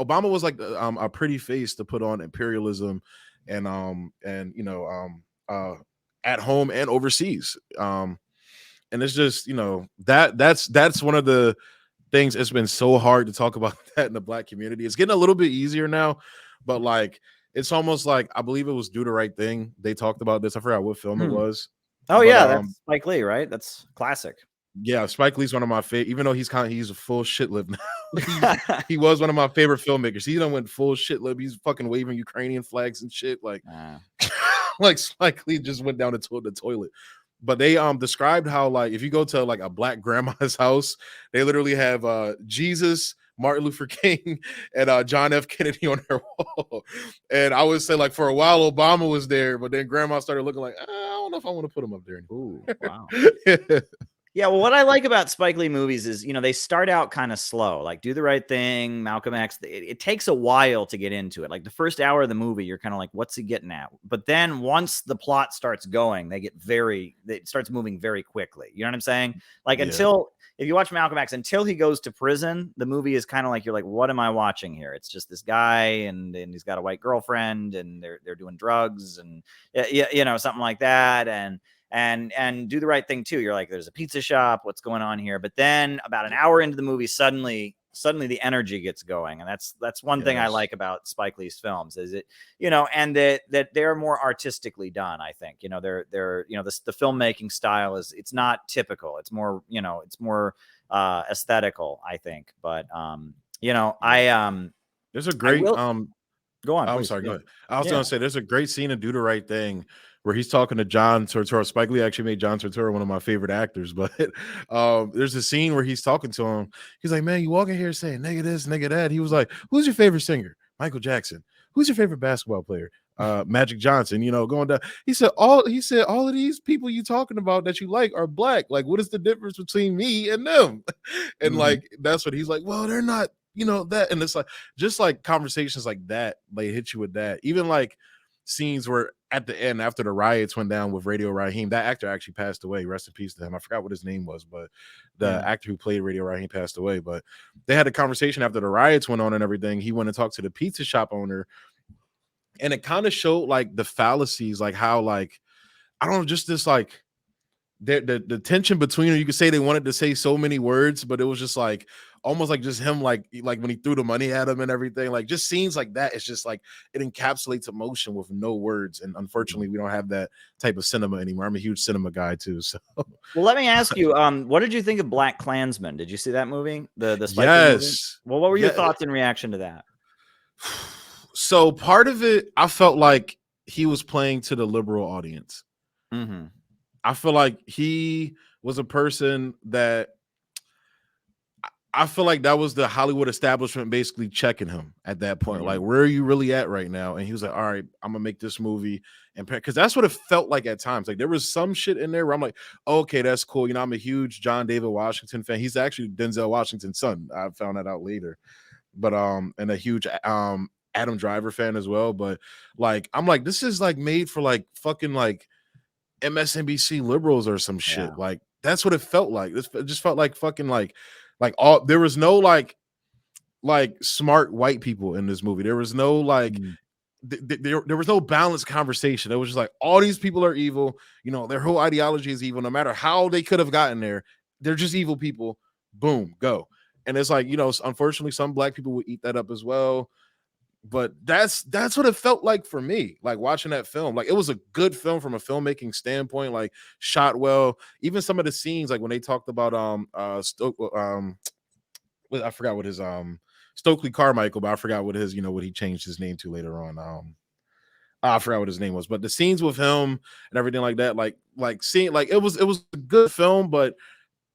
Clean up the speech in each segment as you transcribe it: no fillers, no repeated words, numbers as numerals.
Obama was like a pretty face to put on imperialism and at home and overseas. And it's just, that's one of the things. It's been so hard to talk about that in the Black community. It's getting a little bit easier now, but like it's almost like, I believe it was Do the Right Thing. They talked about this. I forgot what film it was. Oh but, yeah, that's Spike Lee, right? That's classic. Yeah, Spike Lee's one of my favorite, even though he's a full shit lib now. He was one of my favorite filmmakers. He done went full shit lib. He's fucking waving Ukrainian flags and shit. Like, like Spike Lee just went down the toilet. But they described how, like, if you go to like a Black grandma's house, they literally have Jesus, Martin Luther King, and John F. Kennedy on their wall. And I would say, like, for a while Obama was there, but then grandma started looking like, I don't know if I want to put him up there anymore. Ooh, wow. Yeah, well, what I like about Spike Lee movies is, they start out kind of slow, like Do the Right Thing, Malcolm X. It takes a while to get into it. Like the first hour of the movie, you're kind of like, what's he getting at? But then once the plot starts going, it starts moving very quickly. You know what I'm saying? Like if you watch Malcolm X, until he goes to prison, the movie is kind of like, you're like, what am I watching here? It's just this guy and he's got a white girlfriend and they're doing drugs and, something like that. And Do the Right Thing too. You're like, there's a pizza shop. What's going on here? But then about an hour into the movie, suddenly the energy gets going. And that's one thing I like about Spike Lee's films is it, and that they're more artistically done. I think, they're the filmmaking style it's not typical. It's more, it's more aesthetical, I think. But, there's a great, go on. I'm sorry. Go ahead. I was going to say, there's a great scene in Do the Right Thing where he's talking to John Turturro. Spike Lee actually made John Turturro one of my favorite actors, but there's a scene where he's talking to him. He's like, man, you walk in here saying nigga this, nigga that. He was like, who's your favorite singer? Michael Jackson. Who's your favorite basketball player? Magic Johnson, going down. He said all of these people you talking about that you like are Black. Like, what is the difference between me and them? And like, that's what he's like, well, they're not, that. And it's like, just like conversations like that, they hit you with that. Even like scenes where at the end, after the riots went down with Radio Raheem, that actor actually passed away. Rest in peace to him. I forgot what his name was, but the actor who played Radio Raheem passed away. But they had a conversation after the riots went on and everything. He went and talked to the pizza shop owner, and it kind of showed like the fallacies, like how, like, I don't know, just this like the tension between them. You could say they wanted to say so many words, but it was just like almost like just him, like when he threw the money at him and everything, like just scenes like that. It's just like it encapsulates emotion with no words. And unfortunately, we don't have that type of cinema anymore. I'm a huge cinema guy too. So, well, let me ask you, what did you think of Black Klansman? Did you see that movie? The Spike Lee movie? Well, what were your thoughts in reaction to that? So part of it, I felt like he was playing to the liberal audience. Mm-hmm. I feel like he was a person that I feel like that was the Hollywood establishment basically checking him at that point. Mm-hmm. Like, where are you really at right now? And he was like, all right, I'm gonna make this movie. And because that's what it felt like at times. Like there was some shit in there where I'm like, okay, that's cool. I'm a huge John David Washington fan. He's actually Denzel Washington's son. I found that out later. But and a huge Adam Driver fan as well. But like, I'm like, this is like made for like fucking like MSNBC liberals or some shit. Yeah. Like that's what it felt like. It just felt like fucking like all, there was no like smart white people in this movie. There was no like there was no balanced conversation. It was just like all these people are evil. Their whole ideology is evil. No matter how they could have gotten there, they're just evil people. Boom, go. And it's like, unfortunately, some Black people would eat that up as well. But that's what it felt like for me, like watching that film. Like it was a good film from a filmmaking standpoint, like shot well. Even some of the scenes, like when they talked about I forgot what his Stokely Carmichael, but I forgot what his what he changed his name to later on. I forgot what his name was, but the scenes with him and everything like that, like seeing, like it was a good film, but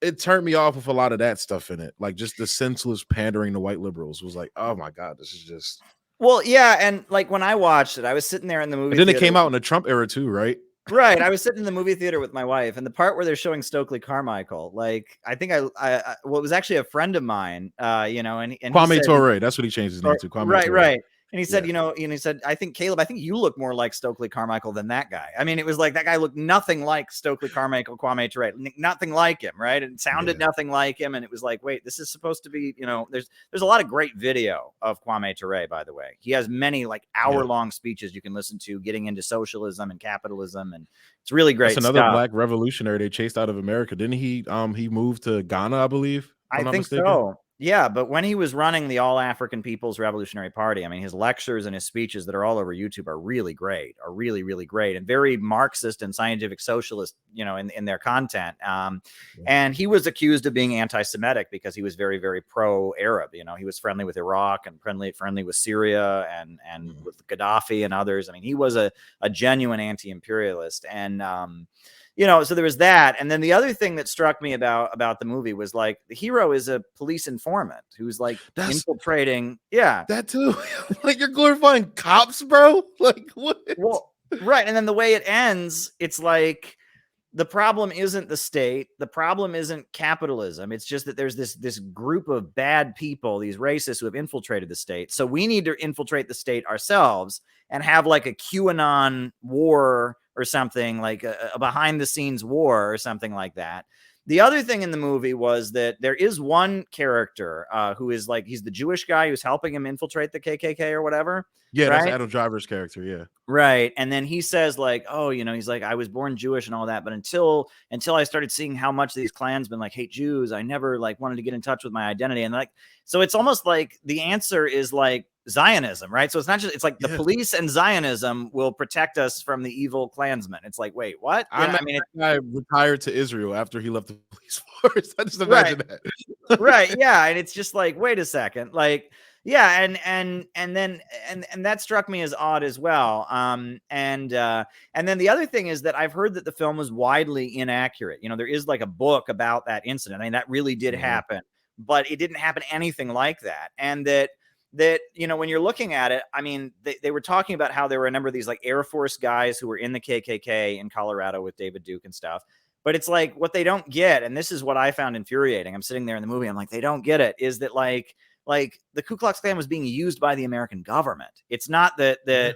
it turned me off with a lot of that stuff in it. Like just the senseless pandering to white liberals was like, oh my God, this is just. Well, yeah, and like when I watched it, I was sitting there in the movie theater. Then it came out in the Trump era too, right? Right. I was sitting in the movie theater with my wife, and the part where they're showing Stokely Carmichael, like I think well, it was actually a friend of mine, and Kwame Ture. That's what he changed his name to. Kwame Ture. Right. And he said, Yeah. and he said, I think, Caleb, I think you look more like Stokely Carmichael than that guy. I mean, it was like that guy looked nothing like Stokely Carmichael, Kwame Ture, nothing like him, right? And sounded nothing like him. And it was like, wait, this is supposed to be, there's a lot of great video of Kwame Ture, by the way. He has many like hour-long speeches you can listen to, getting into socialism and capitalism, and it's really great. That's another stuff. black revolutionary they chased out of America. Didn't he? He moved to Ghana, I believe, if I I'm not think mistaken. so. Yeah, but when he was running the All African People's Revolutionary Party, I mean, his lectures and his speeches that are all over YouTube are really great, really great, and very Marxist and scientific socialist, in their content. And he was accused of being anti-Semitic because he was very, very pro-Arab. He was friendly with Iraq and friendly with Syria and with Gaddafi and others. I mean, he was a genuine anti-imperialist. And so there was that. And then the other thing that struck me about the movie was like the hero is a police informant who's like infiltrating. Yeah. That too. Like, you're glorifying cops, bro. Like, what? Well, right. And then the way it ends, it's like the problem isn't the state. The problem isn't capitalism. It's just that there's this group of bad people, these racists who have infiltrated the state. So we need to infiltrate the state ourselves and have like a QAnon war or something, like a behind the scenes war or something like that. The other thing in the movie was that there is one character who is like, he's the Jewish guy who's helping him infiltrate the KKK or whatever. Yeah, right? That's Adam Driver's character. Yeah. Right. And then he says like, oh, he's like, I was born Jewish and all that. But until I started seeing how much these Klansmen like hate Jews, I never like wanted to get in touch with my identity. And like, so it's almost like the answer is like Zionism, right? So it's not just, it's like the police and Zionism will protect us from the evil Klansmen. It's like, wait, what? I mean, I retired to Israel after he left the police force. I just imagine that. Right. Yeah. And it's just like, wait a second. Like, yeah, and then that struck me as odd as well. And then the other thing is that I've heard that the film was widely inaccurate. There is like a book about that incident. I mean, that really did happen, but it didn't happen anything like that. And that when you're looking at it, I mean, they were talking about how there were a number of these like Air Force guys who were in the KKK in Colorado with David Duke and stuff. But it's like what they don't get, and this is what I found infuriating. I'm sitting there in the movie, I'm like, they don't get it, is that like the Ku Klux Klan was being used by the American government. It's not that the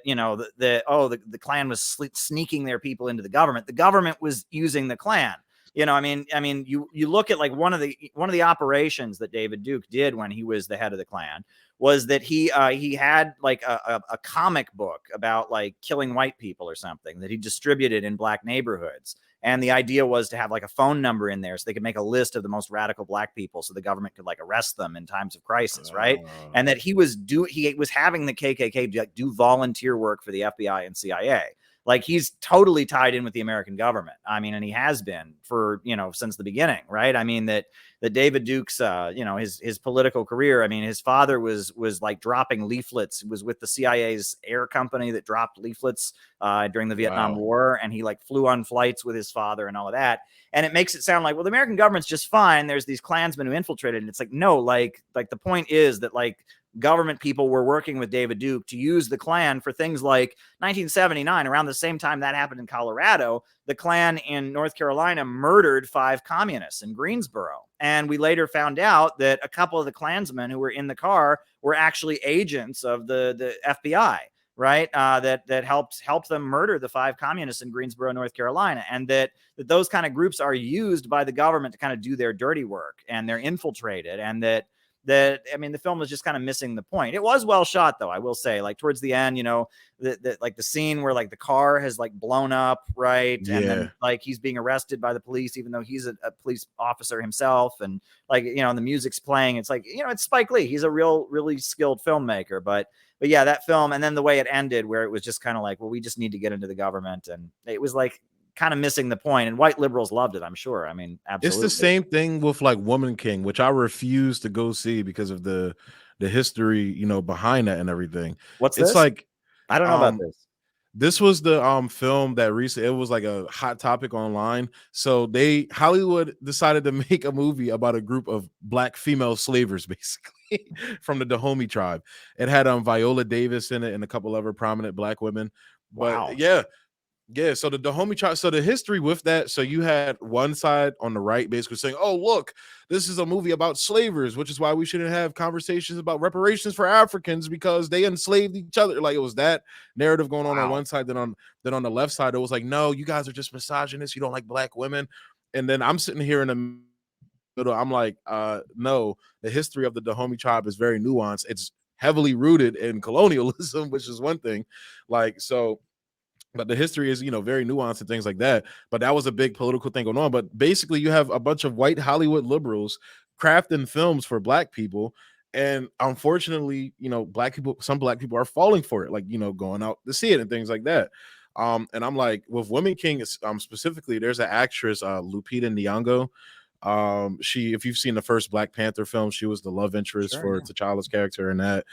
Klan was sneaking their people into the government. The government was using the Klan. I mean, you look at like one of the operations that David Duke did when he was the head of the Klan was that he had like a comic book about like killing white people or something that he distributed in black neighborhoods. And the idea was to have like a phone number in there so they could make a list of the most radical black people so the government could like arrest them in times of crisis, right? And that he was having the KKK do volunteer work for the FBI and CIA. Like he's totally tied in with the American government. I mean, and he has been for, since the beginning, right? I mean, that David Duke's, his political career, I mean, his father was like dropping leaflets. It was with the CIA's air company that dropped leaflets during the Vietnam War. And he like flew on flights with his father and all of that. And it makes it sound like, well, the American government's just fine. There's these Klansmen who infiltrated. And it's like, no, like the point is that like government people were working with David Duke to use the Klan for things like 1979, around the same time that happened in Colorado, the Klan in North Carolina murdered 5 communists in Greensboro. And we later found out that a couple of the Klansmen who were in the car were actually agents of the FBI, right? That helped them murder the 5 communists in Greensboro, North Carolina. And that those kind of groups are used by the government to kind of do their dirty work, and they're infiltrated, and that I mean, the film was just kind of missing the point. It was well shot, though, I will say. Like towards the end, like the scene where like the car has like blown up, right? Yeah. And then like he's being arrested by the police, even though he's a police officer himself. And like, the music's playing. It's like, it's Spike Lee. He's a really skilled filmmaker. But yeah, that film, and then the way it ended, where it was just kind of like, well, we just need to get into the government, and it was like kind of missing the point. And white liberals loved it, I'm sure. I mean, absolutely. It's the same thing with like Woman King, which I refuse to go see because of the history, behind that and everything. What's it's this? like, I don't know about this. This was the film that recently, it was like a hot topic online. So Hollywood decided to make a movie about a group of black female slavers, basically from the Dahomey tribe. It had Viola Davis in it and a couple other prominent black women. But wow. yeah, Yeah, so the Dahomey tribe, so the history with that, so you had one side on the right basically saying, oh, look, this is a movie about slavers, which is why we shouldn't have conversations about reparations for Africans because they enslaved each other. Like, it was that narrative going on Wow. one side, then on the left side, it was like, no, you guys are just misogynists, you don't like black women. And then I'm sitting here in the middle, I'm like, no, the history of the Dahomey tribe is very nuanced. It's heavily rooted in colonialism, which is one thing. Like, so but the history is, very nuanced and things like that. But that was a big political thing going on. But basically, you have a bunch of white Hollywood liberals crafting films for black people. And unfortunately, some black people are falling for it, like, going out to see it and things like that. And I'm like, with Women King, specifically, there's an actress, Lupita Nyong'o. She, if you've seen the first Black Panther film, she was the love interest Sure, for yeah. T'Challa's character in that.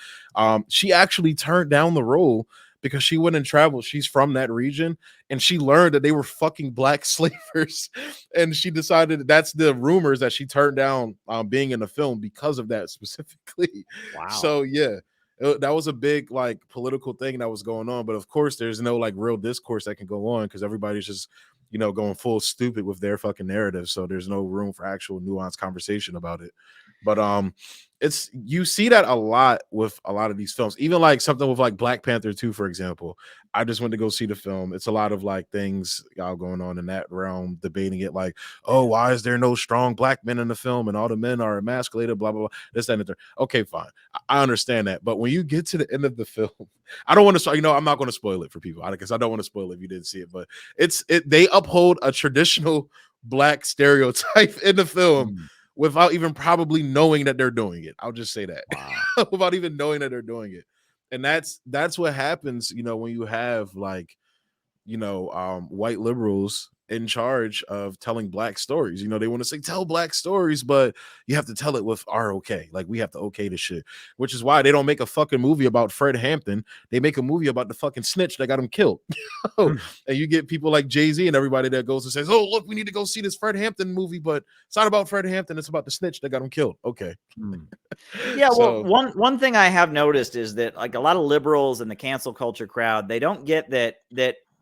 She actually turned down the role because she went and traveled. She's from that region, and she learned that they were fucking black slavers, and she decided that's the rumors that she turned down being in the film because of that specifically. Wow. So yeah, that was a big like political thing that was going on. But of course, there's no like real discourse that can go on because everybody's just going full stupid with their fucking narrative. So there's no room for actual nuanced conversation about it. But it's, you see that a lot with a lot of these films, even like something with like Black Panther 2, for example. I just went to go see the film. It's a lot of like things going on in that realm, debating it like, oh, why is there no strong black men in the film and all the men are emasculated, blah blah blah, this, that, and the third. Okay, fine, I understand that. But when you get to the end of the film, I don't want to, I'm not going to spoil it for people because I don't want to spoil it if you didn't see it. But they uphold a traditional black stereotype in the film without even probably knowing that they're doing it. I'll just say that. Wow. Without even knowing that they're doing it. And that's what happens, when you have like, white liberals in charge of telling black stories. They want to say tell black stories, but you have to tell it with our okay. Like, we have to okay the shit, which is why they don't make a fucking movie about Fred Hampton. They make a movie about the fucking snitch that got him killed. And you get people like Jay-Z and everybody that goes and says, oh, look, we need to go see this Fred Hampton movie, but it's not about Fred Hampton. It's about the snitch that got him killed. Okay. Yeah, well, So one thing I have noticed is that like a lot of liberals and the cancel culture crowd, they don't get that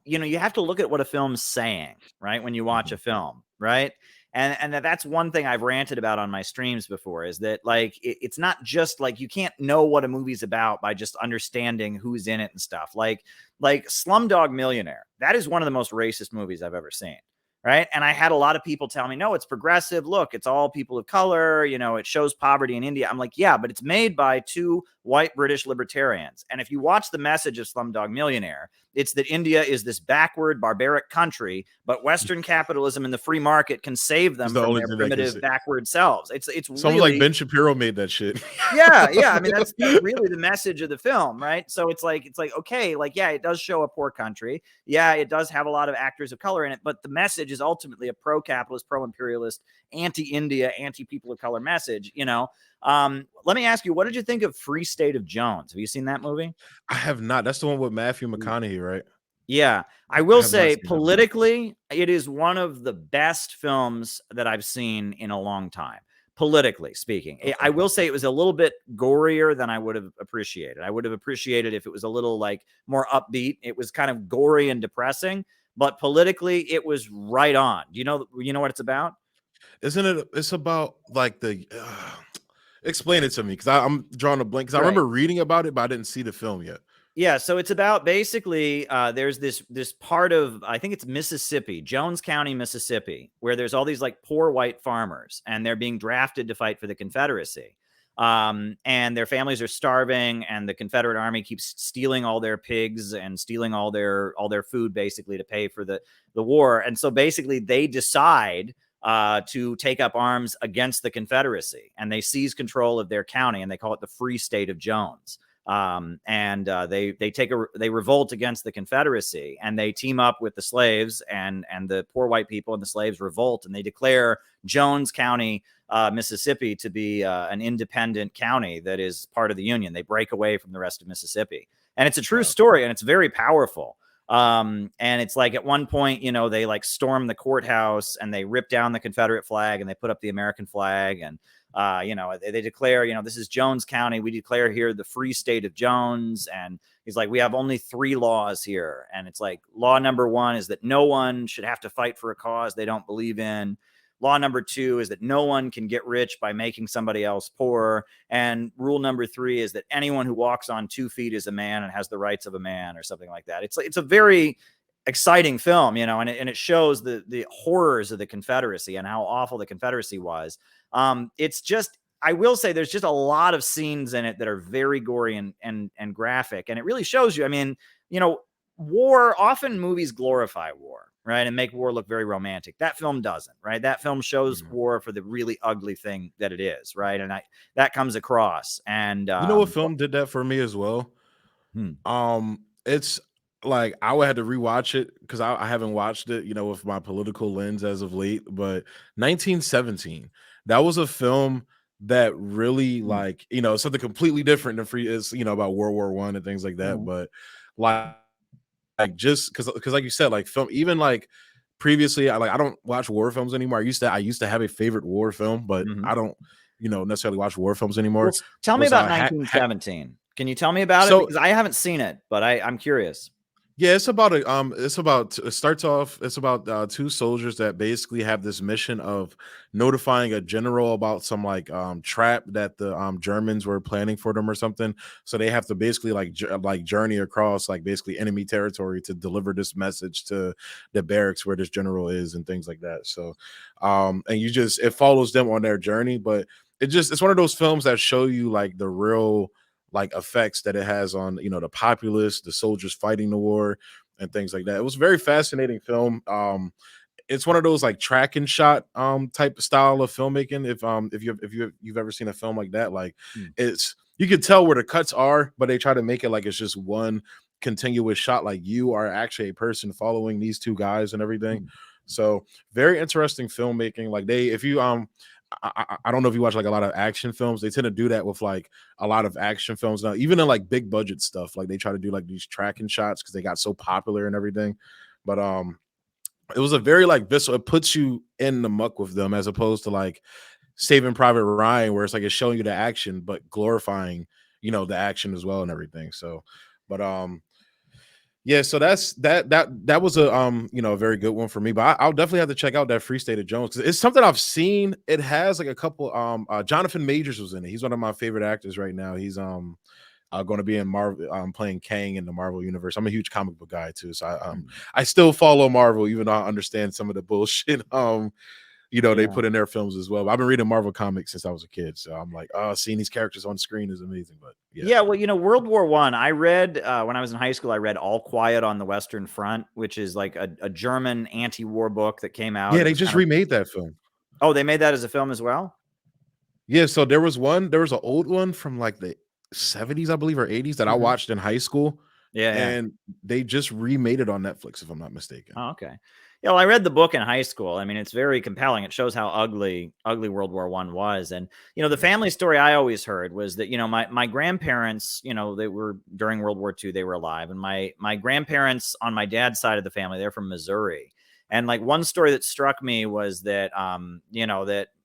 you have to look at what a film's saying, right? When you watch a film, right? And that's one thing I've ranted about on my streams before, is that like it's not just like you can't know what a movie's about by just understanding who's in it and stuff. Like Slumdog Millionaire, that is one of the most racist movies I've ever seen. Right. And I had a lot of people tell me, no, it's progressive. Look, it's all people of color. It shows poverty in India. I'm like, yeah, but it's made by two white British libertarians. And if you watch the message of Slumdog Millionaire, it's that India is this backward, barbaric country, but Western capitalism and the free market can save them the from only their thing primitive, backward selves. It's someone really like Ben Shapiro made that shit. yeah. I mean, that's really the message of the film, right? So it's like, okay, like, yeah, it does show a poor country. Yeah, it does have a lot of actors of color in it, but the message is ultimately a pro-capitalist, pro-imperialist, anti-India, anti-people of color message, Let me ask you, what did you think of Free State of Jones? Have you seen that movie? I have not. That's the one with Matthew McConaughey, right? Yeah, I I will have not say seen that one. politically, it is one of the best films that I've seen in a long time. Politically speaking, I Okay. will say it was a little bit gorier than I would have appreciated. I would have appreciated if it was a little like more upbeat. It was kind of gory and depressing, but politically, it was right on. Do you know what it's about? Isn't it? It's about like the. Explain it to me, because I'm drawing a blank. Because I Right. remember reading about it, but I didn't see the film yet. Yeah, so it's about basically there's this part of, I think it's Mississippi, Jones County, Mississippi, where there's all these like poor white farmers, and they're being drafted to fight for the Confederacy. And their families are starving, and the Confederate Army keeps stealing all their pigs and stealing all their food basically to pay for the war. And so basically they decide to take up arms against the Confederacy, and they seize control of their county, and they call it the Free State of Jones. They revolt against the Confederacy, and they team up with the slaves, and the poor white people, and the slaves revolt, and they declare Jones County, Mississippi, to be an independent county that is part of the Union. They break away from the rest of Mississippi, and it's a true story, and it's very powerful. And it's like at one point, you know, they like storm the courthouse and they rip down the Confederate flag and they put up the American flag. And you know, they declare, you know, this is Jones County. We declare here the free state of Jones. And he's like, we have only 3 laws here. And it's like, law number 1 is that no one should have to fight for a cause they don't believe in. Law number 2 is that no one can get rich by making somebody else poor. And rule number 3 is that anyone who walks on 2 feet is a man and has the rights of a man, or something like that. It's a very exciting film, you know, and it shows the horrors of the Confederacy and how awful the Confederacy was. It's just, I will say there's just a lot of scenes in it that are very gory and graphic. And it really shows you, I mean, you know, war, often movies glorify war, right? And make war look very romantic. That film doesn't, right? That film shows war for the really ugly thing that it is, right? And that comes across. And You know what film did that for me as well? It's like I would have to rewatch it because I haven't watched it, you know, with my political lens as of late. But 1917, that was a film that really, like, you know, something completely different than free is, you know, about World War I and things like that. But like just because like you said, like film, even like previously, I don't watch war films anymore. I used to have a favorite war film, but I don't, you know, necessarily watch war films Well, anymore. tell me Was about 1917. Can you tell me about it? so Because I haven't seen it, but I'm curious. Yeah, it's about it starts off, it's about 2 soldiers that basically have this mission of notifying a general about some like trap that the Germans were planning for them or something. So they have to basically like like journey across like basically enemy territory to deliver this message to the barracks where this general is and things like that. So and you just, it follows them on their journey, but it's one of those films that show you like the real like effects that it has on, you know, the populace, the soldiers fighting the war and things like that. It was a very fascinating film. It's one of those like track and shot type of style of filmmaking. If you've ever seen a film like that, like it's, you can tell where the cuts are, but they try to make it like it's just one continuous shot, like you are actually a person following these 2 guys and everything. So very interesting filmmaking. Like they, if you I don't know if you watch like a lot of action films. They tend to do that with like a lot of action films now, even in like big budget stuff. Like they try to do like these tracking shots because they got so popular and everything. But it was a very like visceral. It puts you in the muck with them as opposed to like Saving Private Ryan, where it's like it's showing you the action but glorifying, you know, the action as well and everything. So, but yeah, so that was a you know, a very good one for me. But I'll definitely have to check out that Free State of Jones because it's something I've seen. It has like a couple. Jonathan Majors was in it. He's one of my favorite actors right now. He's going to be in Marvel, playing Kang in the Marvel universe. I'm a huge comic book guy too, so I still follow Marvel even though I understand some of the bullshit you know, they put in their films as well. But I've been reading Marvel comics since I was a kid, so I'm like, oh, seeing these characters on screen is amazing. But yeah, well, you know, World War I read when I was in high school. I read All Quiet on the Western Front, which is like a German anti-war book that came out. yeah, It they was just kind of, remade that film. oh, they made that as a film as well. Yeah, so there was an old one from like the 70s, I believe, or 80s that I watched in high school, Yeah. and they just remade it on Netflix, if I'm not mistaken. Oh, okay. Yeah, well, I read the book in high school. I mean, it's very compelling. It shows how ugly World War I was. And, you know, the family story I always heard was that, you know, my grandparents, you know, they were during World War II, they were alive. And my grandparents on my dad's side of the family, they're from Missouri. And like one story that struck me was that,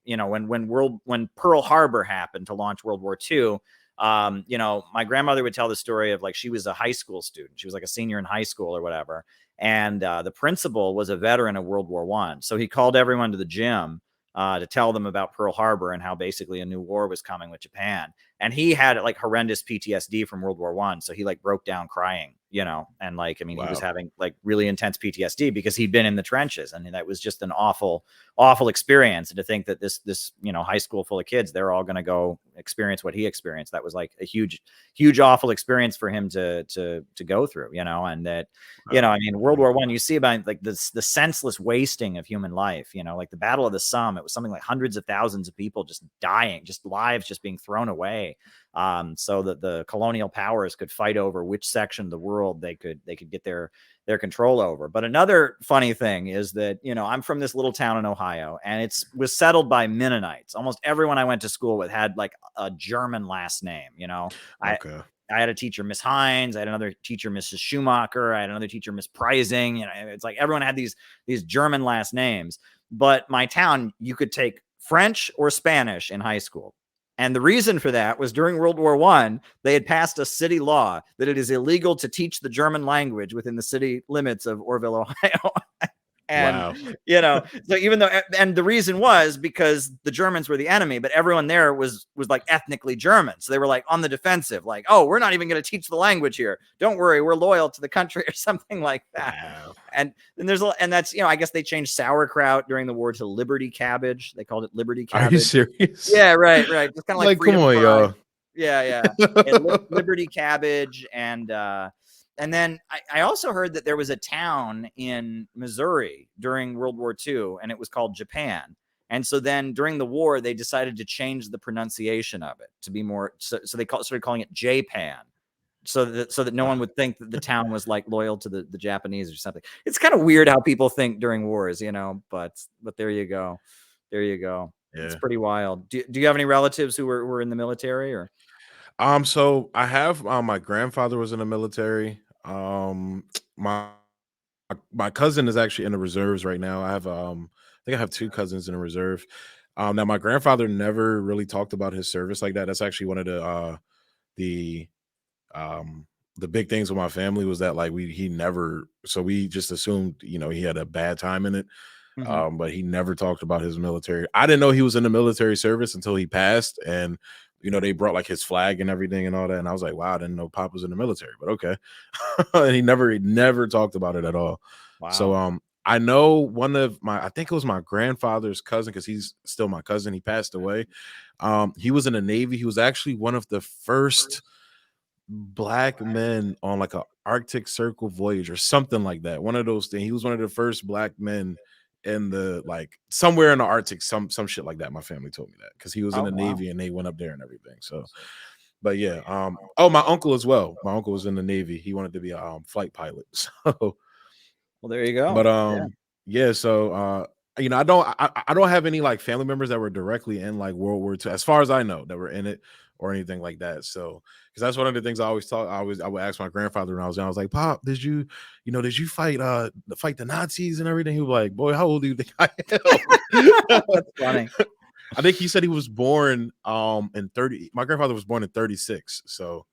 when Pearl Harbor happened to launch World War II, you know, my grandmother would tell the story of like she was a high school student. She was like a senior in high school or whatever. And the principal was a veteran of World War I. So he called everyone to the gym to tell them about Pearl Harbor and how basically a new war was coming with Japan. And he had like horrendous PTSD from World War I. So he like broke down crying, you know, and like, I mean, he was having like really intense PTSD because he'd been in the trenches. And that was just an awful, awful experience. And to think that this, you know, high school full of kids, they're all going to go experience what he experienced. That was like a huge, huge, awful experience for him to go through, you know, and that, you know, I mean, World War I, you see about like the senseless wasting of human life, you know, like the Battle of the Somme, it was something like hundreds of thousands of people just dying, just lives just being thrown away. So that the colonial powers could fight over which section of the world they could get their control over. But another funny thing is that, you know, I'm from this little town in Ohio, and was settled by Mennonites. Almost everyone I went to school with had like a German last name, you know. Okay. I had a teacher, Miss Hines. I had another teacher, Mrs. Schumacher. I had another teacher, Miss Preising. You know, it's like everyone had these German last names. But my town, you could take French or Spanish in high school. And the reason for that was during World War I, they had passed a city law that it is illegal to teach the German language within the city limits of Orville, Ohio. And, wow. you know, so even though, and the reason was because the Germans were the enemy, but everyone there was like ethnically German. So they were like on the defensive, like, oh, we're not even going to teach the language here. Don't worry, we're loyal to the country or something like that. Wow. And that's, you know, I guess they changed sauerkraut during the war to Liberty cabbage. They called it Liberty cabbage. Are you serious? Yeah, right. Just kind of like come on, y'all. Yeah. And Liberty cabbage. And then I also heard that there was a town in Missouri during World War II, and it was called Japan. And so then during the war, they decided to change the pronunciation of it to be more. So they started calling it Japan, so that no one would think that the town was like loyal to the Japanese or something. It's kind of weird how people think during wars, you know. But there you go, Yeah. It's pretty wild. Do you have any relatives who were in the military or? So I have my grandfather was in the military. My cousin is actually in the reserves right now. I think I have 2 cousins in the reserve. Now my grandfather never really talked about his service like that. That's actually one of the the big things with my family was that like we just assumed, you know, he had a bad time in it. But he never talked about his military. I didn't know he was in the military service until he passed, and you know, they brought like his flag and everything and all that. And I was like, wow, I didn't know Pop was in the military, but okay. And he never talked about it at all. Wow. So I know I think it was my grandfather's cousin, because he's still my cousin. He passed away. He was in the Navy. He was actually one of the first black men on like a Arctic Circle voyage or something like that. One of those things. He was one of the first black men in the like somewhere in the Arctic, some shit like that. My family told me that because he was in the Navy and they went up there and everything. So, but yeah, my uncle as well. My uncle was in the Navy. He wanted to be a flight pilot. So, well, there you go. But yeah. So you know, I don't have any like family members that were directly in like World War II, as far as I know, that were in it or anything like that. So, because that's one of the things I would ask my grandfather when I was young. I was like, Pop, did you fight the Nazis and everything? He was like, boy, how old do you think I am? That's funny. I think he said he was born in 30. My grandfather was born in 36. So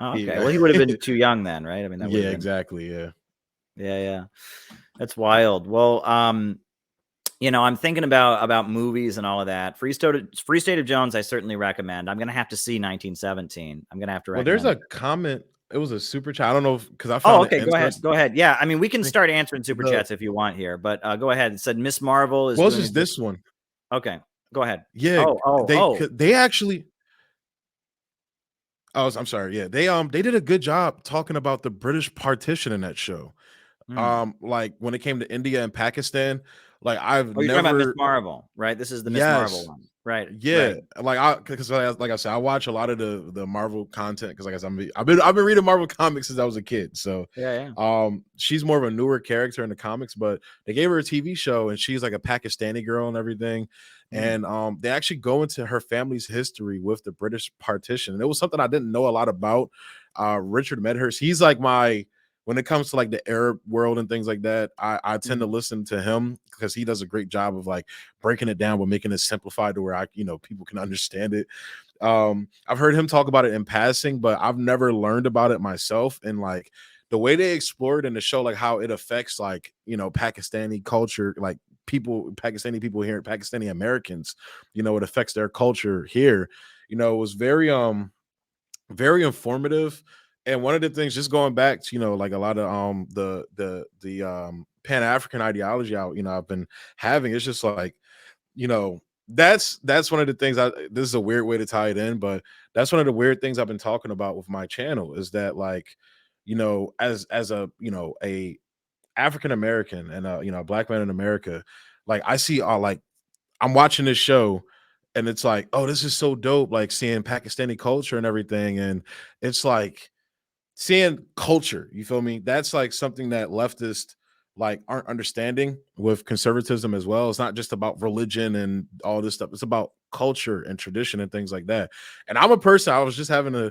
okay. Well, he would have been too young then, right? I mean, yeah, exactly. Yeah. That's wild. Well, you know, I'm thinking about movies and all of that. Free State of Jones, I certainly recommend. I'm gonna have to see 1917. I'm gonna have to recommend. Well, there's a comment. It was a super chat. I don't know because I found. Oh, okay. Go ahead. Yeah, I mean, we can start answering super chats if you want here, but go ahead. It said Miss Marvel is. Well, it's just this one. Okay, go ahead. Yeah. They actually. Oh, I'm sorry. Yeah, they did a good job talking about the British partition in that show. Like when it came to India and Pakistan, like I've you're talking about Miss Marvel, right? This is the Miss Marvel one, right? Yeah, right. Because like I said, I watch a lot of the Marvel content because like I said, I've been reading Marvel comics since I was a kid. So she's more of a newer character in the comics, but they gave her a TV show and she's like a Pakistani girl and everything. And they actually go into her family's history with the British partition, and it was something I didn't know a lot about. Richard Medhurst, he's like when it comes to like the Arab world and things like that, I tend to listen to him because he does a great job of like breaking it down but making it simplified to where people can understand it. I've heard him talk about it in passing, but I've never learned about it myself. And like the way they explored in the show, like how it affects like, Pakistani culture, like Pakistani people here, Pakistani Americans, it affects their culture here. It was very informative. And one of the things, just going back to like a lot of the Pan-African ideology I've been having, it's just like that's one of the things. This is a weird way to tie it in, but that's one of the weird things I've been talking about with my channel is that like as a African American and a black man in America, like I see like I'm watching this show and it's like, oh, this is so dope, like seeing Pakistani culture and everything, and it's like seeing culture, you feel me? That's like something that leftists like aren't understanding with conservatism as well. It's not just about religion and all this stuff. It's about culture and tradition and things like that. And I'm a person, I was just having a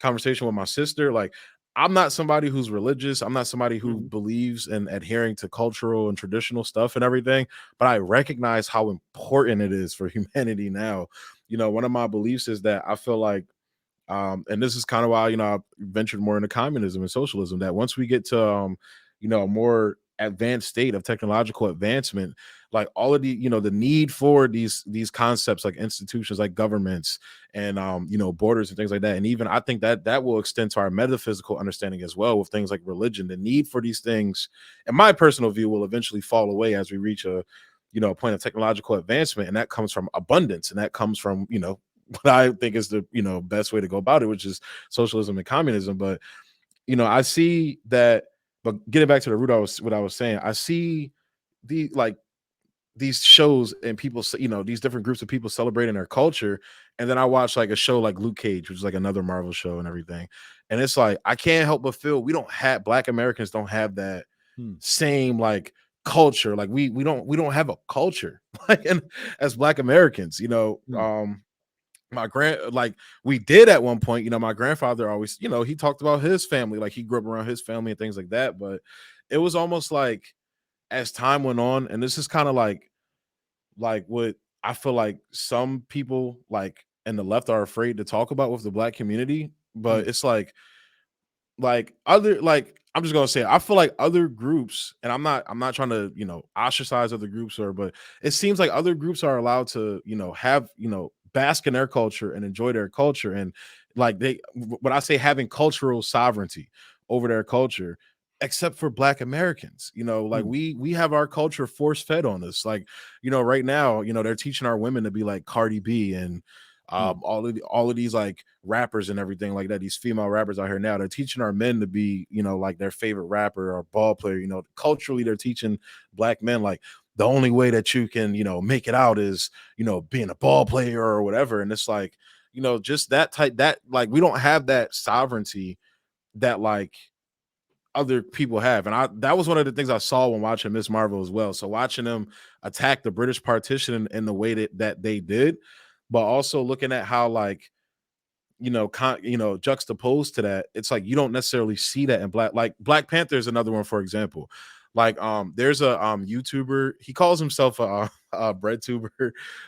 conversation with my sister. Like, I'm not somebody who's religious. I'm not somebody who Mhm. believes in adhering to cultural and traditional stuff and everything, but I recognize how important it is for humanity now. One of my beliefs is that I feel like, and this is kind of why, I ventured more into communism and socialism, that once we get to, a more advanced state of technological advancement, like all of the, the need for these concepts, like institutions, like governments, and borders and things like that. And even I think that that will extend to our metaphysical understanding as well, with things like religion. The need for these things, in my personal view, will eventually fall away as we reach a point of technological advancement. And that comes from abundance, and that comes from, what I think is the, best way to go about it, which is socialism and communism. But I see that. But getting back to the root, what I was saying, I see the like these shows and people, these different groups of people celebrating their culture, and then I watch like a show like Luke Cage, which is like another Marvel show and everything, and it's like I can't help but feel we don't have Black Americans don't have that Hmm. same like culture. Like we don't have a culture like, and as Black Americans, Hmm. my like we did at one point. My grandfather always, he talked about his family, like he grew up around his family and things like that. But it was almost like, as time went on, and this is kind of like what I feel like some people like in the left are afraid to talk about with the Black community. Hmm. But it's like other like I'm just gonna say I feel like other groups, and I'm not trying to ostracize other groups, but it seems like other groups are allowed to have bask in their culture and enjoy their culture, and like when I say having cultural sovereignty over their culture, except for Black Americans. Like Hmm. we have our culture force fed on us. Like right now, they're teaching our women to be like Cardi B and Hmm. all of these like rappers and everything like that. These female rappers out here now, they're teaching our men to be, like their favorite rapper or ball player. Culturally, they're teaching Black men like the only way that you can, make it out is, being a ball player or whatever. And it's like, just that type that like we don't have that sovereignty that like other people have. And that was one of the things I saw when watching Miss Marvel as well. So watching them attack the British partition in the way that they did, but also looking at how like juxtaposed to that, it's like you don't necessarily see that in Black Panther is another one, for example. Like there's a YouTuber, he calls himself a bread tuber,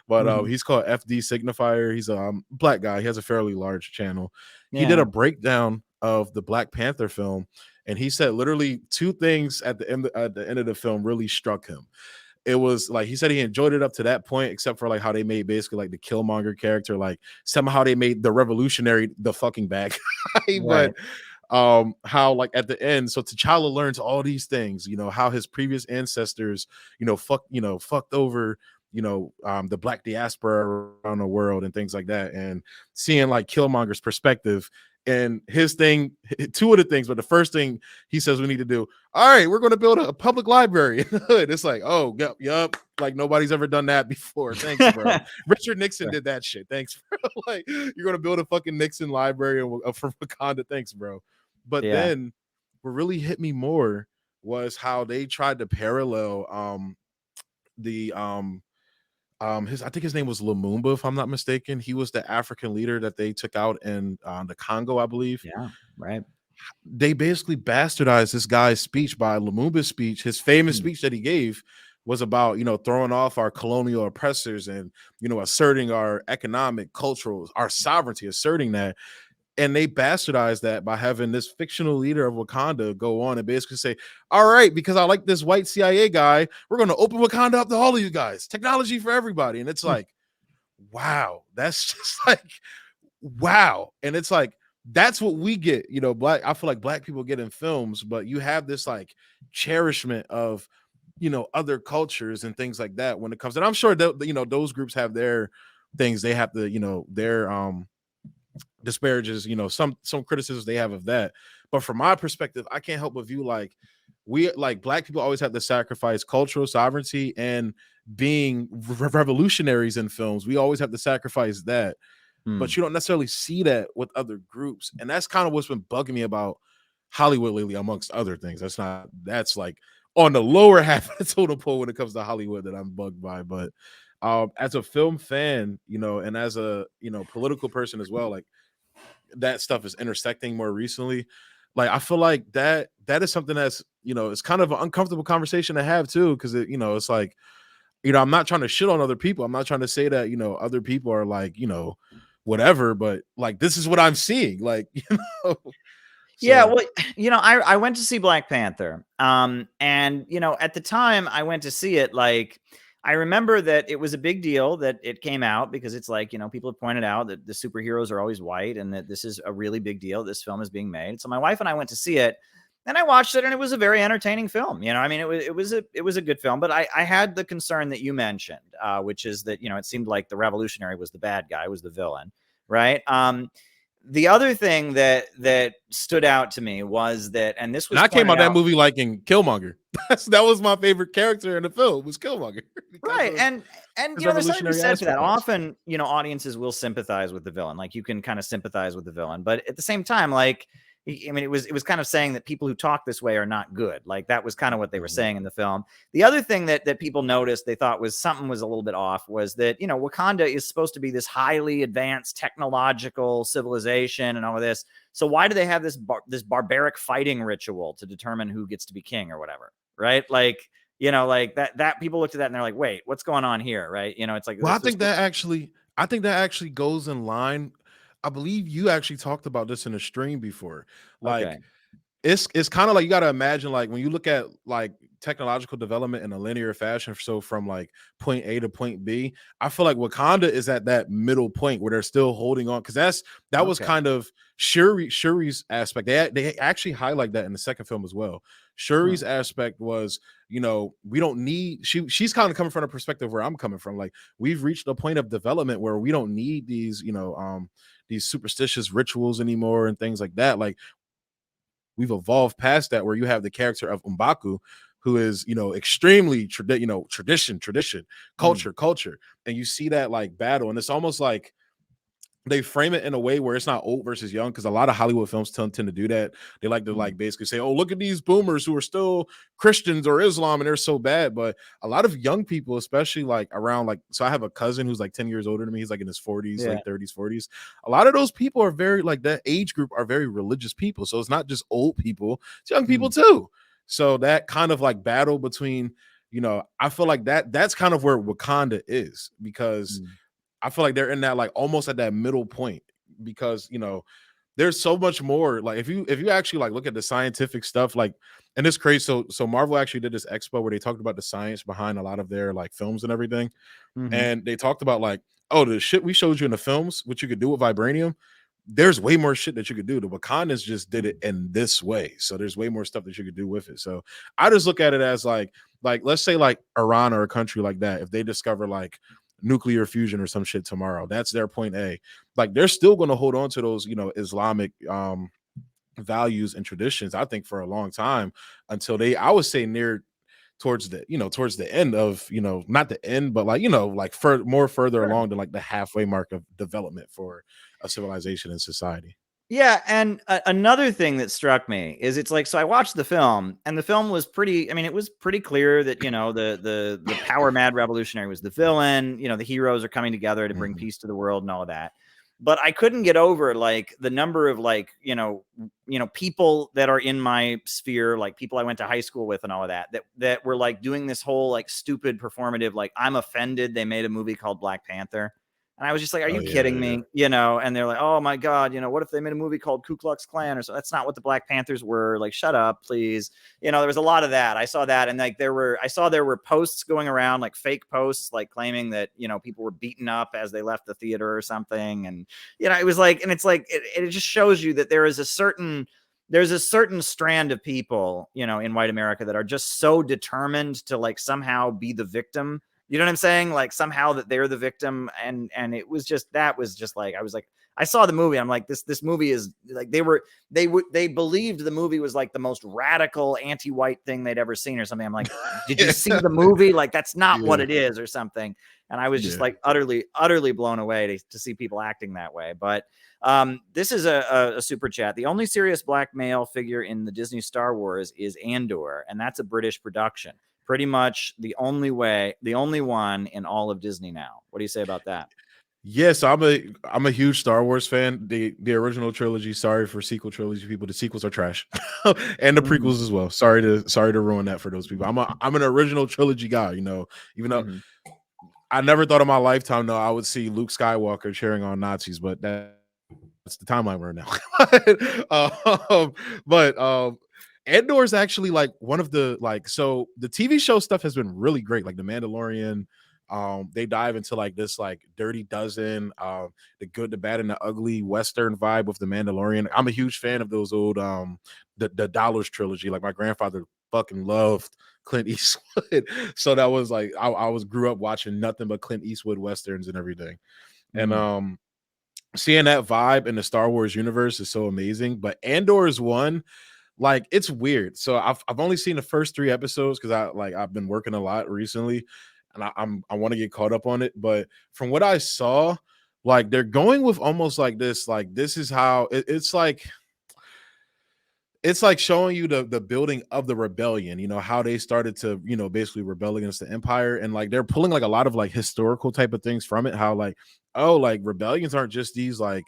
but Mhm. he's called FD Signifier. He's a Black guy. He has a fairly large channel. He did Yeah. a breakdown of the Black Panther film, and he said literally two things at the end of the film really struck him. It was like he said he enjoyed it up to that point, except for like how they made basically like the Killmonger character, like somehow they made the revolutionary the fucking bad guy. But Right. how like at the end, so T'Challa learns all these things, how his previous ancestors, fucked over the Black diaspora around the world and things like that, and seeing like Killmonger's perspective. And his thing, two of the things, but the first thing he says we need to do, all right, we're going to build a public library in the hood. It's like, oh, yep, like nobody's ever done that before. Thanks, bro. Richard Nixon Right. did that shit. Thanks, bro. Like, you're going to build a fucking Nixon library for Wakanda. Thanks, bro. But Yeah. then what really hit me more was how they tried to parallel the his I think his name was Lumumba, if I'm not mistaken. He was the African leader that they took out in the Congo, I believe. Yeah. Right. They basically bastardized this guy's speech by Lumumba's speech. His famous Hmm. speech that he gave was about, throwing off our colonial oppressors and, asserting our economic, cultural, our sovereignty, asserting that. And they bastardized that by having this fictional leader of Wakanda go on and basically say, all right, because I like this white CIA guy, we're going to open Wakanda up to all of you guys, technology for everybody. And it's Hmm. like, wow, that's just like, wow. And it's like, that's what we get, I feel like Black people get in films, but you have this like cherishment of, other cultures and things like that when it comes. And I'm sure that, those groups have their things they have to, their, disparages, some criticisms they have of that. But from my perspective, I can't help but view like we like Black people always have to sacrifice cultural sovereignty and being revolutionaries in films. We always have to sacrifice that, Hmm. but you don't necessarily see that with other groups. And that's kind of what's been bugging me about Hollywood lately, amongst other things. That's like on the lower half of the totem pole when it comes to Hollywood that I'm bugged by. But as a film fan, and as a political person as well, like that stuff is intersecting more recently. Like I feel like that is something that's, it's kind of an uncomfortable conversation to have too, because it's like, I'm not trying to shit on other people. I'm not trying to say that, other people are like, whatever, but like this is what I'm seeing. Like, know. Yeah, So well, I went to see Black Panther. And at the time I went to see it, like I remember that it was a big deal that it came out, because it's like, people have pointed out that the superheroes are always white and that this is a really big deal. This film is being made. So my wife and I went to see it, and I watched it, and it was a very entertaining film. I mean, it was a good film, but I had the concern that you mentioned, which is that, it seemed like the revolutionary was the bad guy, was the villain, right? The other thing that stood out to me was that, and this was I came pointed out that out, movie liking Killmonger. That was my favorite character in the film, was Killmonger. right? Of And his there's something to be revolutionary said for that. aspect. Often, audiences will sympathize with the villain. Like you can kind of sympathize with the villain, but at the same time, like, I mean, it was kind of saying that people who talk this way are not good. Like that was kind of what they were saying in the film. The other thing that people noticed, they thought was something was a little bit off, was that, Wakanda is supposed to be this highly advanced technological civilization and all of this. So why do they have this barbaric fighting ritual to determine who gets to be king or whatever? Right? Like, like that people looked at that and they're like, wait, what's going on here? Right? It's like Well, this. I think that actually goes in line. I believe you actually talked about this in a stream before. Like Okay. it's kind of like, you got to imagine, like when you look at like technological development in a linear fashion, so from like point A to point B, I feel like Wakanda is at that middle point where they're still holding on, because that was Okay. kind of Shuri's aspect. They actually highlight that in the second film as well. Shuri's aspect was, we don't need, she's kind of coming from a perspective where I'm coming from. Like we've reached a point of development where we don't need these superstitious rituals anymore and things like that. Like we've evolved past that, where you have the character of M'Baku, who is, extremely tradition, culture, and you see that like battle, and it's almost like they frame it in a way where it's not old versus young, because a lot of Hollywood films tend to do that. They like to like basically say, oh, look at these boomers who are still Christians or Islam and they're so bad. But a lot of young people, especially like around, like, so I have a cousin who's like 10 years older than me. He's like in his 40s, Yeah. late 30s, 40s. A lot of those people are very, like, that age group are very religious people. So it's not just old people, it's young people too. So that kind of like battle between, I feel like that's kind of where Wakanda is, because I feel like they're in that, like, almost at that middle point, because there's so much more. Like if you actually like look at the scientific stuff, like, and it's crazy. So Marvel actually did this expo where they talked about the science behind a lot of their like films and everything, and they talked about like, oh, the shit we showed you in the films, what you could do with vibranium. There's way more shit that you could do. The Wakandans just did it in this way, so there's way more stuff that you could do with it. So I just look at it as like let's say like Iran or a country like that, if they discover like nuclear fusion or some shit tomorrow, that's their point A. Like they're still going to hold on to those Islamic values and traditions, I think, for a long time, until they, I would say, near towards the end of, not the end, but like, like more further Sure. along than like the halfway mark of development for a civilization and society. Yeah, and another thing that struck me is, it's like, so I watched the film, and the film was pretty, I mean, it was pretty clear that, the power mad revolutionary was the villain. The heroes are coming together to bring peace to the world and all of that. But I couldn't get over like the number of like, people that are in my sphere, like people I went to high school with and all of that were like doing this whole like stupid performative, like, I'm offended they made a movie called Black Panther. And I was just like, are Oh you yeah, kidding yeah. me? And they're like, oh my God, what if they made a movie called Ku Klux Klan or so? That's not what the Black Panthers were. Like, shut up, please. There was a lot of that. I saw that. And like, I saw there were posts going around, like fake posts, like claiming that, people were beaten up as they left the theater or something. And, it was like, and it's like, it just shows you that there's a certain strand of people, in white America that are just so determined to like somehow be the victim. You know what I'm saying? Like somehow that they're the victim. And it was just, that was just like, I was like, I saw the movie. I'm like, this movie is like, they believed the movie was like the most radical anti-white thing they'd ever seen or something. I'm like, did you see the movie? Like, that's not what it is or something. And I was just like utterly blown away to see people acting that way. But this is a super chat. The only serious black male figure in the Disney Star Wars is Andor, and that's a British production. Pretty much the only one in all of Disney now. What do you say about that? Yes, I'm a huge Star Wars fan. The original trilogy. Sorry for sequel trilogy people. The sequels are trash, and the Mm, prequels as well. Sorry to ruin that for those people. I'm an original trilogy guy. You know, even though mhm, I never thought in my lifetime though I would see Luke Skywalker cheering on Nazis, but that's the timeline we're in now. But Andor is actually like one of the like so the TV show stuff has been really great, like The Mandalorian. They dive into like this like Dirty Dozen, the good, the bad, and the ugly Western vibe with The Mandalorian. I'm a huge fan of those old the Dollars trilogy. Like my grandfather fucking loved Clint Eastwood. So that was like I was grew up watching nothing but Clint Eastwood westerns and everything. And mm, seeing that vibe in the Star Wars universe is so amazing. But Andor is one, like it's weird. So I've only seen the first 3 episodes because I've been working a lot recently, and I want to get caught up on it. But from what I saw, like they're going with almost like this is how it's like showing you the building of the rebellion, you know, how they started to, you know, basically rebel against the empire. And like they're pulling like a lot of like historical type of things from it, how like, oh, like rebellions aren't just these like,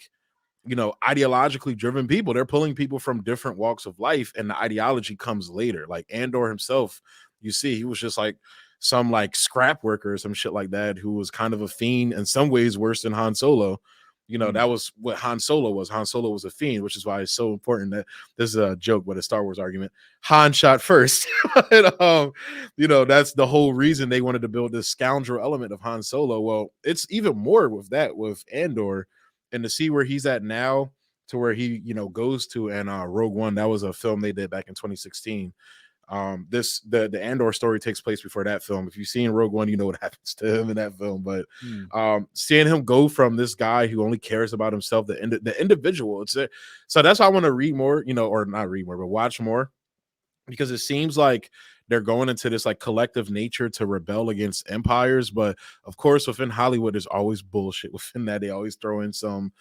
you know, ideologically driven people. They're pulling people from different walks of life, and the ideology comes later. Like Andor himself, you see, he was just like some like scrap worker or some shit like that who was kind of a fiend in some ways worse than Han Solo. You know, mm, that was what Han Solo was. Han Solo was a fiend, which is why it's so important that this is a joke, but a Star Wars argument. Han shot first. And, you know, that's the whole reason they wanted to build this scoundrel element of Han Solo. Well, it's even more with that with Andor, and to see where he's at now to where he, you know, goes to. And Rogue One, that was a film they did back in 2016. This the Andor story takes place before that film. If you've seen Rogue One, you know what happens to him in that film. But mm, seeing him go from this guy who only cares about himself, the individual, so that's why I want to read more, you know, or not read more, but watch more, because it seems like they're going into this like collective nature to rebel against empires. But of course, within Hollywood, there's always bullshit within that. They always throw in some,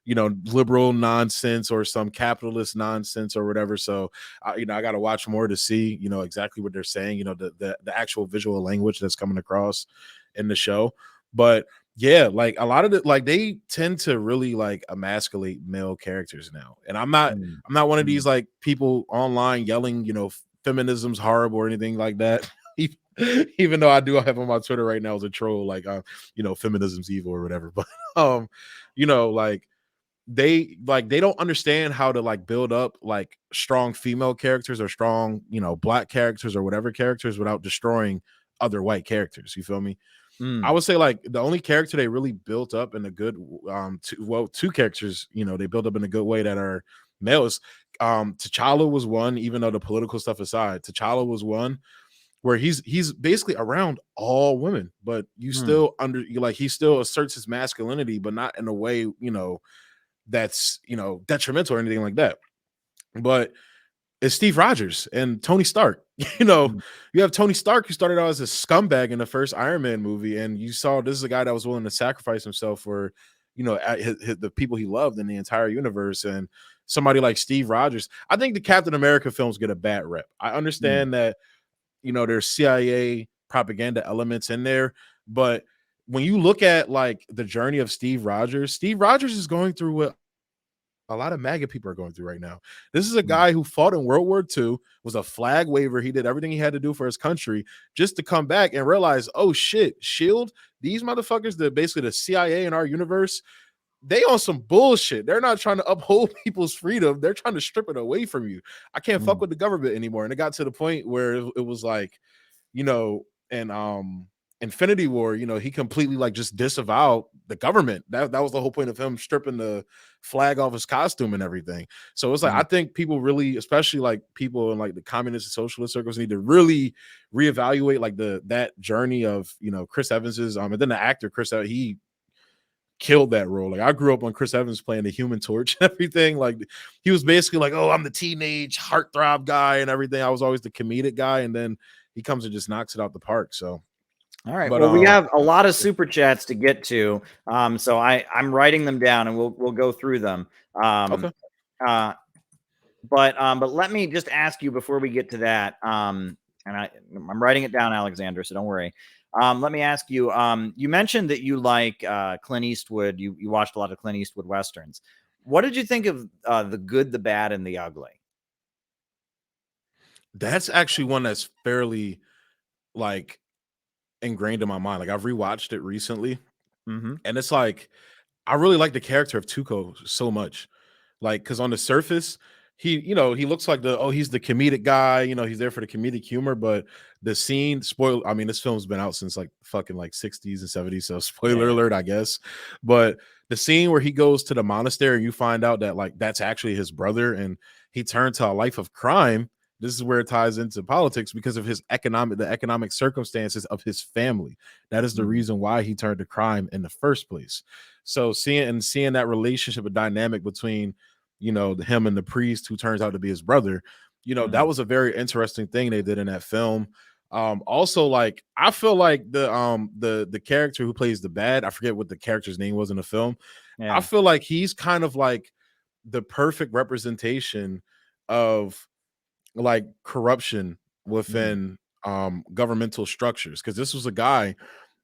you know, liberal nonsense or some capitalist nonsense or whatever. So, you know, I got to watch more to see, you know, exactly what they're saying, you know, the actual visual language that's coming across in the show. But yeah, like a lot of the like they tend to really like emasculate male characters now. And mm, I'm not one of these mm, like people online yelling, you know, feminism's horrible or anything like that. Even though I do have on my Twitter right now as a troll, like you know, feminism's evil or whatever. But you know, like they don't understand how to like build up like strong female characters or strong, you know, black characters or whatever characters without destroying other white characters. You feel me? I mm, would say like the only character they really built up in a good two characters, you know, they built up in a good way that are males. T'Challa was one, even though the political stuff aside, T'Challa was one where he's basically around all women, but you mm, still under you like he still asserts his masculinity, but not in a way, you know, that's, you know, detrimental or anything like that. But it's Steve Rogers and Tony Stark. You know, mm, you have Tony Stark who started out as a scumbag in the first Iron Man movie, and you saw this is a guy that was willing to sacrifice himself for, you know, the people he loved in the entire universe. And somebody like Steve Rogers, I think the Captain America films get a bad rep. I mm, understand that, you know, there's CIA propaganda elements in there, but when you look at like the journey of Steve Rogers is going through what a lot of MAGA people are going through right now. This is a mm, guy who fought in World War II, was a flag waver. He did everything he had to do for his country just to come back and realize, oh shit, Shield, these motherfuckers, the basically the CIA in our universe, they on some bullshit. They're not trying to uphold people's freedom. They're trying to strip it away from you. I can't fuck mm, with the government anymore. And it got to the point where it was like, you know, and Infinity War, you know, he completely like just disavowed the government. That was the whole point of him stripping the flag off his costume and everything. So it's like I mm, think people really, especially like people in like the communist and socialist circles, need to really reevaluate like that journey of, you know, Chris Evans's and then the actor Chris Evans, he killed that role. Like I grew up on Chris Evans playing the Human Torch and everything. Like he was basically like, oh, I'm the teenage heartthrob guy and everything. I was always the comedic guy, and then he comes and just knocks it out the park. So, All right. but Well, we have a lot of super chats to get to, so I'm writing them down, and we'll go through them. Um, okay, uh, but let me just ask you before we get to that. and I'm writing it down, Alexander, so don't worry. Let me ask you, you mentioned that you like Clint Eastwood. You watched a lot of Clint Eastwood Westerns. What did you think of The Good, the Bad, and the Ugly? That's actually one that's fairly like ingrained in my mind. Like I've rewatched it recently, Mm-hmm. and it's like I really like the character of Tuco so much. Like, because on the surface, he looks like he's the comedic guy, he's there for the comedic humor, but the scene, I mean, this film's been out since like fucking like 60s and 70s, so spoiler alert, I guess. But the scene where he goes to the monastery and you find out that like that's actually his brother and he turned to a life of crime. This is where it ties into politics because of the economic circumstances of his family. That is the reason why he turned to crime in the first place. So seeing that relationship, a dynamic between him and the priest who turns out to be his brother, that was a very interesting thing they did in that film. Also, like I feel like the character who plays the bad, I forget what the character's name was in the film. I feel like he's kind of like the perfect representation of like corruption within governmental structures, because this was a guy,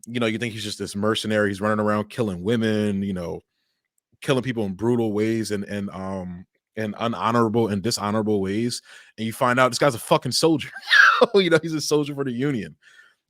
you think he's just this mercenary, he's running around killing women, killing people in brutal ways and unhonorable and dishonorable ways, and you find out this guy's a fucking soldier. He's a soldier for the Union.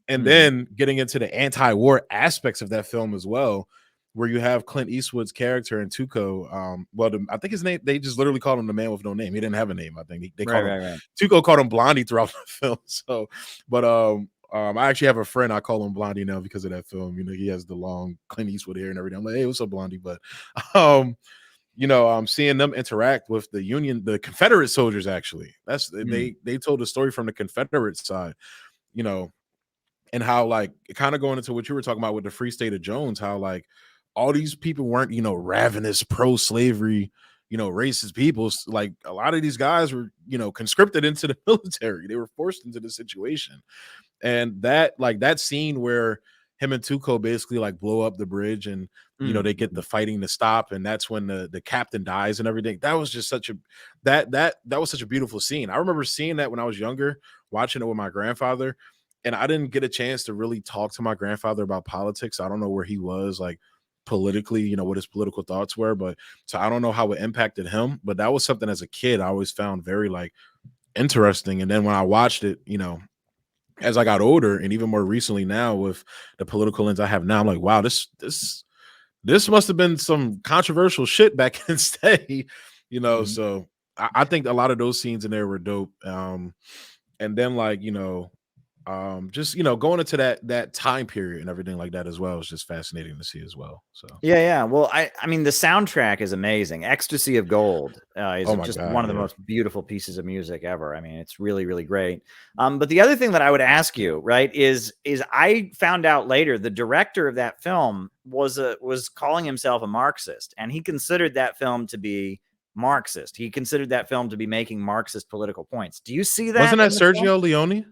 And then getting into the anti-war aspects of that film as well, where you have Clint Eastwood's character in Tuco. I think his name, they just literally called him the man with no name. He didn't have a name. I think they called him Tuco, called him Blondie throughout the film. So, but I actually have a friend, I call him Blondie now because of that film. He has the long Clint Eastwood hair and everything. I'm like, hey, what's up, Blondie? But seeing them interact with the Confederate soldiers, actually, they told the story from the Confederate side, and how like kind of going into what you were talking about with the Free State of Jones, how like all these people weren't, ravenous pro-slavery, racist people. Like a lot of these guys were, conscripted into the military. They were forced into the situation. And that scene where him and Tuco basically like blow up the bridge and they get the fighting to stop, and that's when the captain dies and everything. That was just such a beautiful scene. I remember seeing that when I was younger, watching it with my grandfather, and I didn't get a chance to really talk to my grandfather about politics. I don't know where he was like politically, what his political thoughts were, but so I don't know how it impacted him. But that was something as a kid I always found very like interesting. And then when I watched it, as I got older and even more recently now with the political lens I have now, I'm like, wow, this must have been some controversial shit back in its day, So I think a lot of those scenes in there were dope. And then like, just going into that time period and everything like that as well is just fascinating to see as well. So well, I mean the soundtrack is amazing. Ecstasy of Gold is one of the most beautiful pieces of music ever. I mean, it's really, really great. But the other thing that I would ask you, right, is I found out later the director of that film was calling himself a Marxist, and he considered that film to be Marxist. He considered that film to be making Marxist political points. Do you see that? Wasn't that Sergio Leone?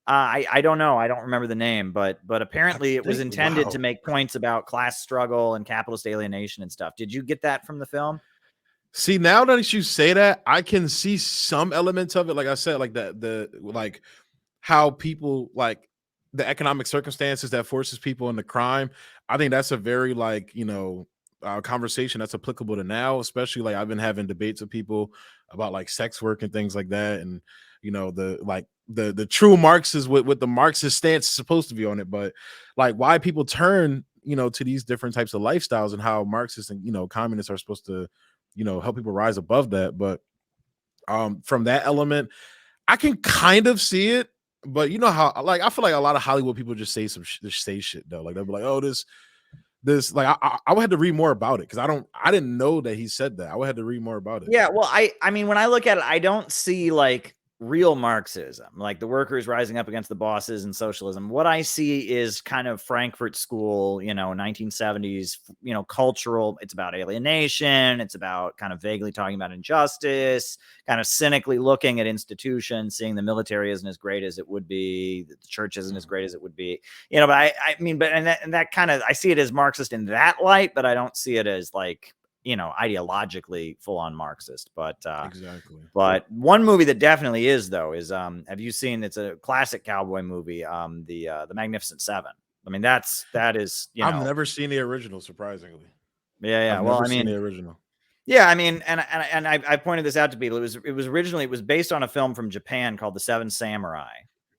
I don't know. I don't remember the name, but apparently it was intended to make points about class struggle and capitalist alienation and stuff. Did you get that from the film? See, now that you say that, I can see some elements of it. Like I said, like like how people like the economic circumstances that forces people into crime. I think that's a very like, conversation that's applicable to now, especially like I've been having debates with people about like sex work and things like that. And, the true Marxist what the Marxist stance is supposed to be on it, but like why people turn, to these different types of lifestyles and how Marxists and, communists are supposed to, help people rise above that. But from that element, I can kind of see it, but you know how like I feel like a lot of Hollywood people just say say shit though. Like they'll be like, oh, this like I would have to read more about it because I didn't know that he said that. I would have to read more about it. Yeah, well, I mean, when I look at it, I don't see like real Marxism, like the workers rising up against the bosses and socialism. What I see is kind of Frankfurt School, 1970s, cultural. It's about alienation. It's about kind of vaguely talking about injustice, kind of cynically looking at institutions, seeing the military isn't as great as it would be, the church isn't as great as it would be, but I mean, but and that kind of, I see it as Marxist in that light, but I don't see it as like ideologically full on Marxist, but exactly. But one movie that definitely is, though, is have you seen? It's a classic cowboy movie, the Magnificent Seven. I mean, that is I've never seen the original, surprisingly. Yeah. I've Well, never I seen mean, the original. yeah, I mean, and I pointed this out to people. It was originally based on a film from Japan called The Seven Samurai.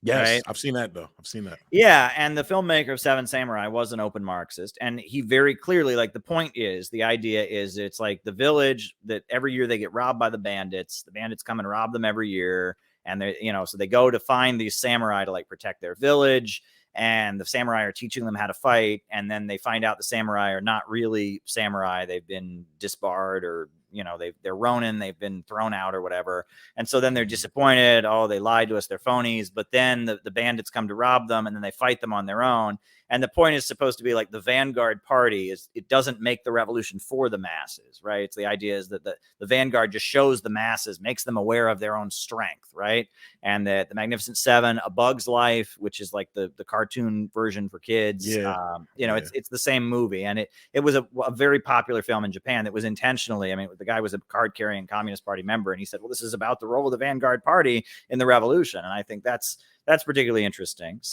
Yes, Right? I've seen that though. I've seen that. Yeah, and the filmmaker of Seven Samurai was an open Marxist, and he very clearly, like, the idea is it's like the village that every year they get robbed by the bandits. The bandits come and rob them every year, and they, so they go to find these samurai to like protect their village, and the samurai are teaching them how to fight, and then they find out the samurai are not really samurai. They've been disbarred, or they're Ronin, they've been thrown out or whatever. And so then they're disappointed. Oh, they lied to us, they're phonies. But then the bandits come to rob them, and then they fight them on their own. And the point is supposed to be like the vanguard party it doesn't make the revolution for the masses, right? It's the idea is that the vanguard just shows the masses, makes them aware of their own strength, right? And the Magnificent Seven, A Bug's Life, which is like the cartoon version for kids. It's the same movie, and it was a very popular film in Japan that was intentionally. I mean, the guy was a card-carrying Communist Party member, and he said, "Well, this is about the role of the vanguard party in the revolution," and I think that's particularly interesting.